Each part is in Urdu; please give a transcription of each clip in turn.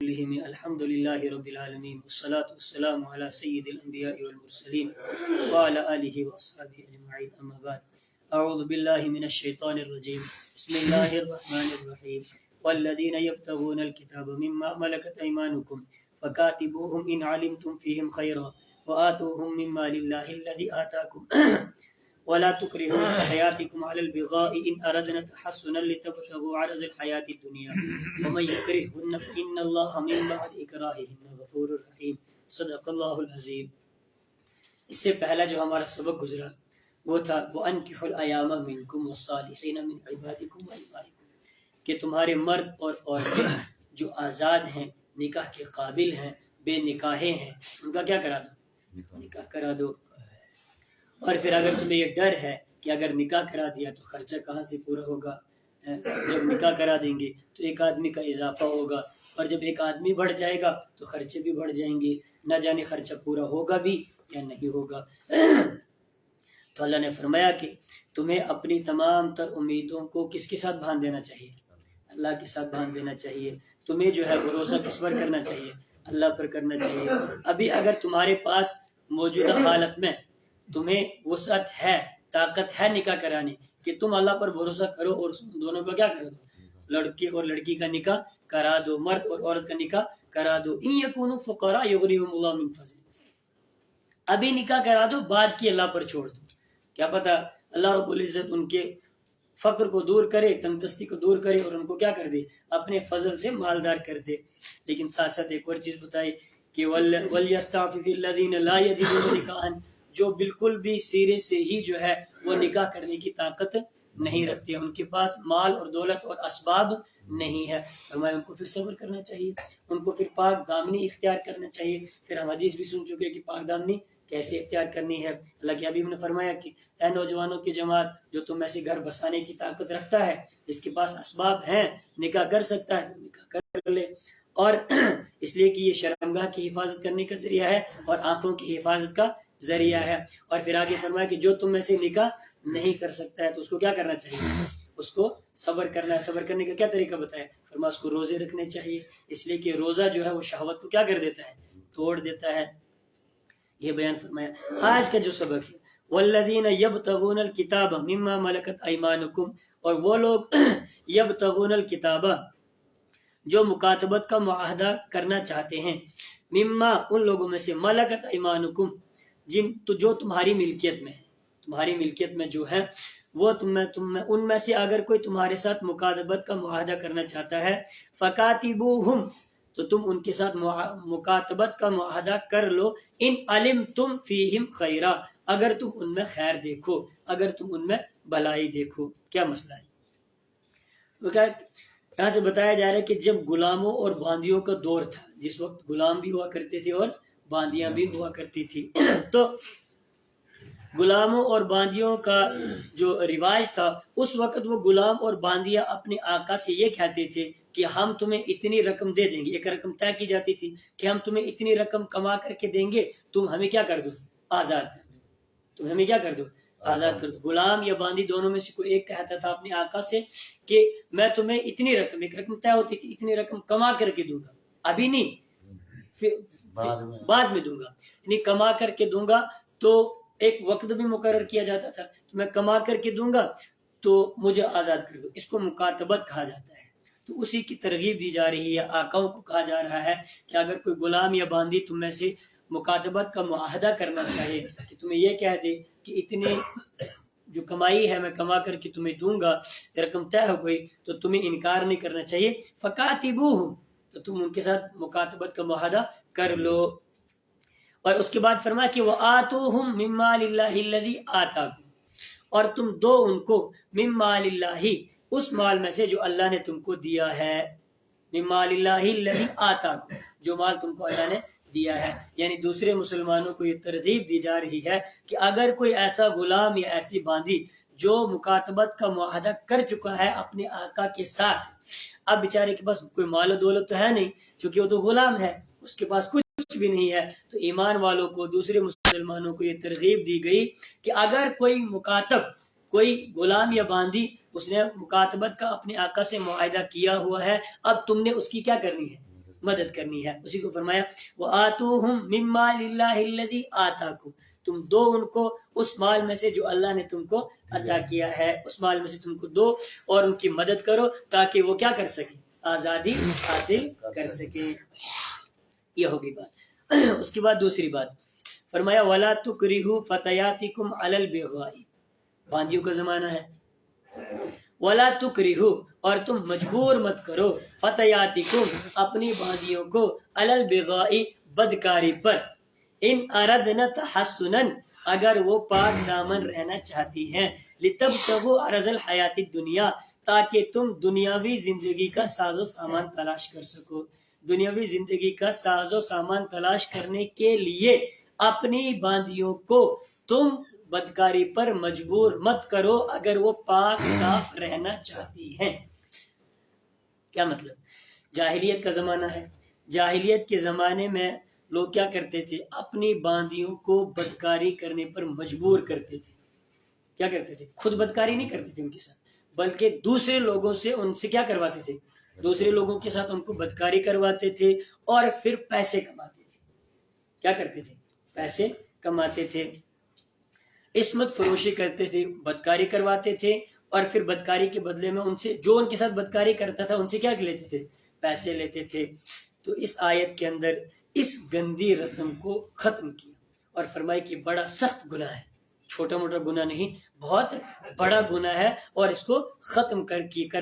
كلهم الحمد لله رب العالمين والصلاة والسلام على سيد الأنبياء والمرسلين وعلى آله وأصحابه أجمعين أما بعد أعوذ بالله من الشيطان الرجيم بسم الله الرحمن الرحيم والذين يبتغون الكتاب مما ملكت أيمانكم فكاتبوهم إن علمتم فيهم خيرا وآتوهم مما لله الذي آتاكم ولا تكرهوا حياتكم على البغاء إن أردنا تحسنا لتبتغوا عرض الحياة الدنيا ومن يكرهن فإن الله من بعد إكراههن غفور رحيم صدق اللہ العظیم۔ اس سے پہلا جو ہمارا سبق گزرا وہ تھا وَأَنْكِحُوا الْأَيَامَ مِنْكُمْ وَالصَّالِحِينَ مِنْ عِبَادِكُمْ وَإِمَائِكُمْ، کہ تمہارے مرد اور عورتیں جو آزاد ہیں، نکاح کے قابل ہیں، بے نکاحیں ہیں، ان کا کیا کرا دو؟ نکاح کرا دو۔ اور پھر اگر تمہیں یہ ڈر ہے کہ اگر نکاح کرا دیا تو خرچہ کہاں سے پورا ہوگا، جب نکاح کرا دیں گے تو ایک آدمی کا اضافہ ہوگا، اور جب ایک آدمی بڑھ جائے گا تو خرچے بھی بڑھ جائیں گے، نہ جانے خرچہ پورا ہوگا بھی یا نہیں ہوگا۔ تو اللہ نے فرمایا کہ تمہیں اپنی تمام تر امیدوں کو کس کے ساتھ باندھ دینا چاہیے؟ اللہ کے ساتھ باندھ دینا چاہیے۔ تمہیں جو ہے بھروسہ کس پر کرنا چاہیے؟ اللہ پر کرنا چاہیے۔ ابھی اگر تمہارے پاس موجودہ حالت میں تمہیں وسعت ہے، طاقت ہے نکاح کرانے کہ تم اللہ پر بھروسہ کرو اور دونوں کا کیا کرو، لڑکے اور لڑکی کا نکاح کرا دو، مرد اور عورت کا نکاح کرا دو۔ ان یکونوا فقراء یغنیہم اللہ من فضلہ، ابھی نکاح کرا دو، بعد کی اللہ پر چھوڑ دو، کیا پتہ اللہ رب العزت ان کے فقر کو دور کرے، تنگدستی کو دور کرے اور ان کو کیا کر دے، اپنے فضل سے مالدار کر دے۔ لیکن ساتھ ساتھ ایک اور چیز بتائی کہ وَلْيَسْتَعْفِفِ الَّذِينَ لَا يَجِدُونَ نِكَاحًا، جو بالکل بھی سیرے سے ہی جو ہے وہ نکاح کرنے کی طاقت نہیں رکھتے، ان کے پاس مال اور دولت اور اسباب نہیں ہے، ہمیں ان کو پھر صبر کرنا چاہیے، ان کو پھر پاک دامنی اختیار کرنا چاہیے۔ پھر ہم حدیث بھی سن چکے کہ پاک دامنی کیسے اختیار کرنی ہے۔ اللہ کے حبیب نے فرمایا کہ اے نوجوانوں کی جماعت، جو تم میں سے گھر بسانے کی طاقت رکھتا ہے، جس کے پاس اسباب ہیں، نکاح کر سکتا ہے تو نکاح کر لے، اور اس لیے کہ یہ شرمگاہ کی حفاظت کرنے کا ذریعہ ہے اور آنکھوں کی حفاظت کا ذریعہ ہے۔ اور پھر آگے فرمایا کہ جو تم میں سے نکاح نہیں کر سکتا ہے تو اس کو کیا کرنا چاہیے؟ اس کو صبر کرنا ہے۔ صبر کرنے کا کیا طریقہ بتایا؟ فرمایا اس کو روزے رکھنے چاہیے، اس لیے کہ روزہ جو ہے وہ شہوت کو کیا کر دیتا ہے، توڑ دیتا ہے۔ یہ بیان فرمایا۔ آج کا جو سبق ہے والذین یبتغون الکتاب مما ملکت ایمانکم، اور وہ لوگ یبتغون الکتاب جو مکاتبت کا معاہدہ کرنا چاہتے ہیں، مما ان لوگوں میں سے ملکت ایمانکم تو جو تمہاری ملکیت میں ہے، تمہاری ملکیت میں جو ہے وہ ان میں سے اگر کوئی تمہارے ساتھ مکاتبت کا معاہدہ کرنا چاہتا ہے، فکاتبوہم تو تم ان کے ساتھ مکاتبت کا معاہدہ کر لو، ان علمتم فیہم خیرا اگر تم ان میں خیر دیکھو، اگر تم ان میں بھلائی دیکھو۔ کیا مسئلہ ہے؟ یہاں سے بتایا جا رہا ہے کہ جب غلاموں اور باندیوں کا دور تھا، جس وقت غلام بھی ہوا کرتے تھے اور باندیاں بھی ہوا کرتی تھی، تو غلاموں اور باندیوں کا جو رواج تھا اس وقت وہ غلام اور باندیاں اپنے آقا سے یہ کہتے تھے کہ ہم تمہیں اتنی رقم دے دیں گے، ایک رقم طے کی جاتی تھی کہ ہم تمہیں اتنی رقم کما کر کے دیں گے، تم ہمیں کیا کر دو، آزاد کر دو، تم ہمیں کیا کر دو، آزاد کر دو۔ غلام یا باندی دونوں میں سے کوئی ایک کہتا تھا اپنے آقا سے کہ میں تمہیں اتنی رقم، ایک رقم طے ہوتی تھی، اتنی رقم کما کر کے دوں گا، ابھی نہیں بعد میں دوں گا، یعنی کما کر کے دوں گا۔ تو ایک وقت بھی مقرر کیا جاتا تھا، تو میں کما کر کے دوں گا تو مجھے آزاد کر دو، اس کو مکاتبت کہا جاتا ہے۔ تو اسی کی ترغیب دی جا رہی ہے، آقاؤں کو کہا جا رہا ہے کہ اگر کوئی غلام یا باندی تم میں سے مکاتبت کا معاہدہ کرنا چاہے کہ تمہیں یہ کہہ دے کہ اتنی جو کمائی ہے میں کما کر کے تمہیں دوں گا، رقم طے ہو گئی، تو تمہیں انکار نہیں کرنا چاہیے، فکاتبوہم تو تم ان کے ساتھ مکاتبت کا معاہدہ کر لو۔ اور اس کے بعد فرمایا کہ وَآتُوهُم مِّن مَّالِ اللَّهِ الَّذِي آتَاكُمْ، اور تم دو ان کو مِّن مَّالِ اللَّهِ اس مال میں سے جو اللہ نے تم کو دیا ہے، مِّن مَّالِ اللَّهِ الَّذِي آتَاكُمْ جو مال تم کو اللہ نے دیا ہے۔ یعنی دوسرے مسلمانوں کو یہ ترغیب دی جا رہی ہے کہ اگر کوئی ایسا غلام یا ایسی باندی جو مکاتبت کا معاہدہ کر چکا ہے اپنے آقا کے ساتھ، اب بیچارے کے پاس کوئی مال و دولت تو ہے نہیں کیونکہ وہ تو غلام ہے، اس کے پاس کچھ بھی نہیں ہے، تو ایمان والوں کو، دوسرے مسلمانوں کو یہ ترغیب دی گئی کہ اگر کوئی مکاتب، کوئی غلام یا باندی اس نے مکاتبت کا اپنے آقا سے معاہدہ کیا ہوا ہے، اب تم نے اس کی کیا کرنی ہے، مدد کرنی ہے. اسی کو فرمایا وَآتُوهُم مِّن مَّالِ اللَّهِ الَّذِي آتَاكُمْ، تم دو ان کو اس مال میں سے جو اللہ نے تم کو عطا کیا ہے، اس مال میں سے تم کو دو اور ان کی مدد کرو تاکہ وہ کیا کر سکیں، آزادی حاصل کر سکیں. یہ ہوگی بات. اس کے بعد دوسری بات فرمایا وَلَا تُكْرِهُ فَتَيَاتِكُمْ عَلَى الْبِغَاءِ، باندیوں کا زمانہ ہے. وَلَا تُكْرِهُ، اور تم مجبور مت کرو، فَتَيَاتِكُمْ، اپنی باندیوں کو، عَلَى الْبِغَاءِ، بدکاری پر، ان اردنا تحسنن، اگر وہ پاک دامن رہنا چاہتی ہیں، لتبتغوا عرض الحیات الدنیا، تاکہ تم دنیاوی زندگی کا ساز و سامان تلاش کر سکو. دنیاوی زندگی کا ساز و سامان تلاش کرنے کے لیے اپنی باندیوں کو تم بدکاری پر مجبور مت کرو اگر وہ پاک صاف رہنا چاہتی ہیں. کیا مطلب؟ جاہلیت کا زمانہ ہے. جاہلیت کے زمانے میں لوگ کیا کرتے تھے، اپنی باندیوں کو بدکاری کرنے پر مجبور کرتے تھے. کیا کرتے تھے؟ خود بدکاری نہیں کرتے تھے ان کے ساتھ، بلکہ دوسرے لوگوں سے ان سے کیا کرواتے تھے، دوسرے لوگوں کے ساتھ ان کو بدکاری کرواتے تھے اور پھر پیسے کماتے تھے. کیا کرتے تھے؟ پیسے کماتے تھے. عصمت فروشی کرتے تھے، بدکاری کرواتے تھے اور پھر بدکاری کے بدلے میں ان سے، جو ان کے ساتھ بدکاری کرتا تھا، ان سے کیا لیتے تھے، پیسے لیتے تھے. تو اس آیت کے اندر اس گندی رسم کو ختم کیا اور فرمایا کہ بڑا سخت گناہ ہے، چھوٹا موٹا گناہ نہیں، بہت بڑا گناہ ہے، اور اس کو ختم کر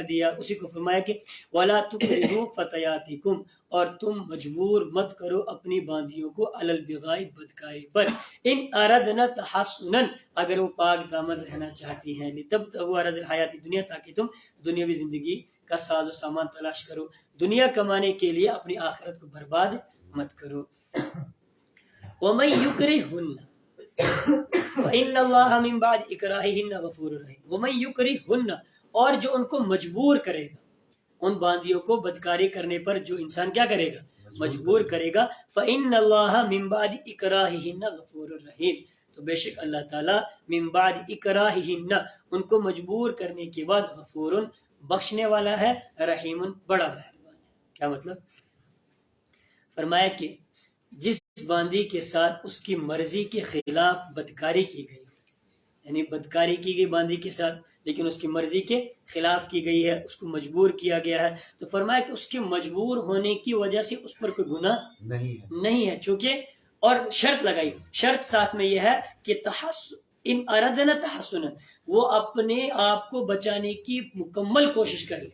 دیا. اسی کو فرمایا کہ وَلَا تُكْرِهُ فَتَيَاتِكُمْ، اور تم مجبور مت کرو اپنی باندیوں کو، عَلَى الْبِغَاءِ، بدکاری پر، ان اردنا تحسنن، اگر وہ پاک دامن رہنا چاہتی ہیں، لتبتغوا عرض الحیات الدنیا، تاکہ تم دنیاوی زندگی کا ساز و سامان تلاش کرو. دنیا کمانے کے لیے اپنی آخرت کو برباد مت کرو. وَمَن يُكْرِهُنَّ فَإِنَّ اللَّهَ مِن بَعْدِ إِكْرَاهِهِنَّ غَفُورٌ رَحِيمٌ. وَمَن يُكْرِهُنَّ، اور جو ان کو مجبور کرے گا، ان باندیوں کو بدکاری کرنے پر جو انسان کیا کرے گا، مجبور کرے گا، فَإِنَّ اللَّهَ مِن بَعْدِ إِكْرَاهِهِنَّ غَفُورٌ رَحِيمٌ، تو بے شک اللہ تعالیٰ من بعد إِكْرَاهِهِنَّ، ان کو مجبور کرنے کے بعد، غفور، بخشنے والا ہے، رحیم، بڑا مہربان ہے. کیا مطلب؟ فرمایا کہ جس باندی کے ساتھ اس کی مرضی کے خلاف بدکاری کی گئی، یعنی بدکاری کی گئی باندی کے ساتھ لیکن اس کی مرضی کے خلاف کی گئی ہے، اس کو مجبور کیا گیا ہے، تو فرمایا کہ اس کے مجبور ہونے کی وجہ سے اس پر کوئی گناہ نہیں ہے. چونکہ اور شرط لگائی، شرط ساتھ میں یہ ہے کہ ان اردنا تحسن، وہ اپنے آپ کو بچانے کی مکمل کوشش کر لے.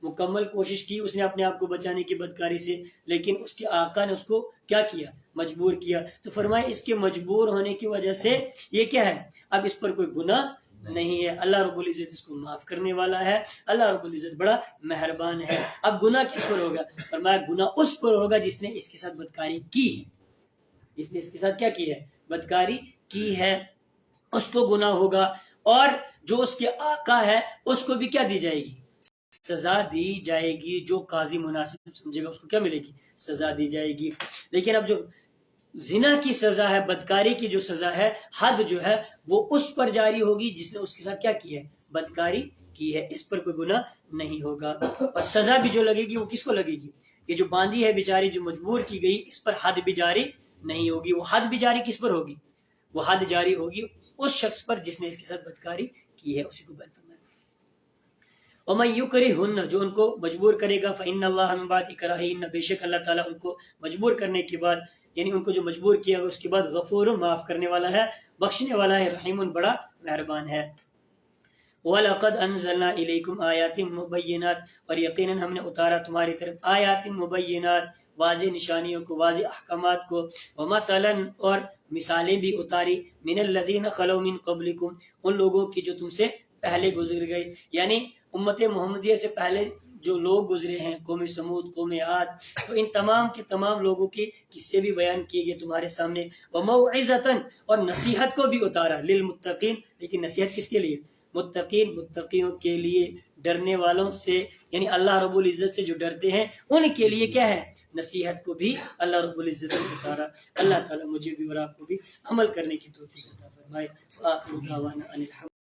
مکمل کوشش کی اس نے اپنے آپ کو بچانے کی بدکاری سے، لیکن اس کے آقا نے اس کو کیا کیا، مجبور کیا. تو فرمایا اس کے مجبور ہونے کی وجہ سے یہ کیا ہے، اب اس پر کوئی گناہ نہیں ہے. اللہ رب العزت اس کو معاف کرنے والا ہے، اللہ رب العزت بڑا مہربان ہے. اب گناہ کس پر ہوگا؟ فرمایا گناہ اس پر ہوگا جس نے اس کے ساتھ بدکاری کی، جس نے اس کے ساتھ کیا کی ہے، بدکاری کی ہے، اس کو گناہ ہوگا. اور جو اس کے آقا ہے اس کو بھی کیا دی جائے گی، سزا دی جائے گی. جو قاضی مناسب سمجھے گا اس کو کیا ملے گی، سزا دی جائے گی. لیکن اب جو زنا کی سزا ہے، بدکاری کی جو سزا ہے، حد جو ہے وہ اس پر جاری ہوگی جس نے اس کے ساتھ کیا کی ہے، بدکاری کی ہے. اس پر کوئی گناہ نہیں ہوگا. اور سزا بھی جو لگے گی وہ کس کو لگے گی، یہ جو باندھی ہے بیچاری جو مجبور کی گئی، اس پر حد بھی جاری نہیں ہوگی. وہ حد بھی جاری کس پر ہوگی، وہ حد جاری ہوگی اس شخص پر جس نے اس کے ساتھ بدکاری کی ہے. اسی کو بیان فرمایا. وَمَن يُكْرِهُنَّ، جو ان کو مجبور کرے گا، فَإِنَّ اللَّهَ مِن بَعْدِ إِكْرَاهِهِنَّ، بے شک اللہ تعالیٰ ان کو مجبور کرنے کے بعد، یعنی ان کو جو مجبور کیا اس کے بعد، غفور، معاف کرنے والا ہے، بخشنے والا ہے، رحیم، بڑا مہربان ہے. وَلَقَدْ أَنزَلْنَا إِلَيْكُمْ آيَاتٍ مُبَيِّنَاتٍ، اور یقیناً ہم نے اتارا تمہاری طرف آیات مبینات، واضح نشانیوں کو، واضح احکامات کو، وَمَثَلًا، اور مثالیں بھی اتاری، مِنَ الَّذِينَ خَلَوْا مِن قَبْلِكُمْ، ان لوگوں کی جو تم سے پہلے گزر گئے، یعنی امت محمدیہ سے پہلے جو لوگ گزرے ہیں، قوم سمود، قوم عاد، تو ان تمام کے تمام لوگوں کے قصے بھی بیان کیے گئے تمہارے سامنے. وَمَوْعِظَةً، اور نصیحت کو بھی اتارا، للمتقین، لیکن نصیحت کس کے لیے، متقیوں کے لیے، ڈرنے والوں سے، یعنی اللہ رب العزت سے جو ڈرتے ہیں ان کے لیے کیا ہے، نصیحت کو بھی اللہ رب العزت نے اتارا. اللہ تعالیٰ مجھے بھی اور آپ کو بھی عمل کرنے کی توفیق عطا فرمائے. وآخر دعوانا ان الحمد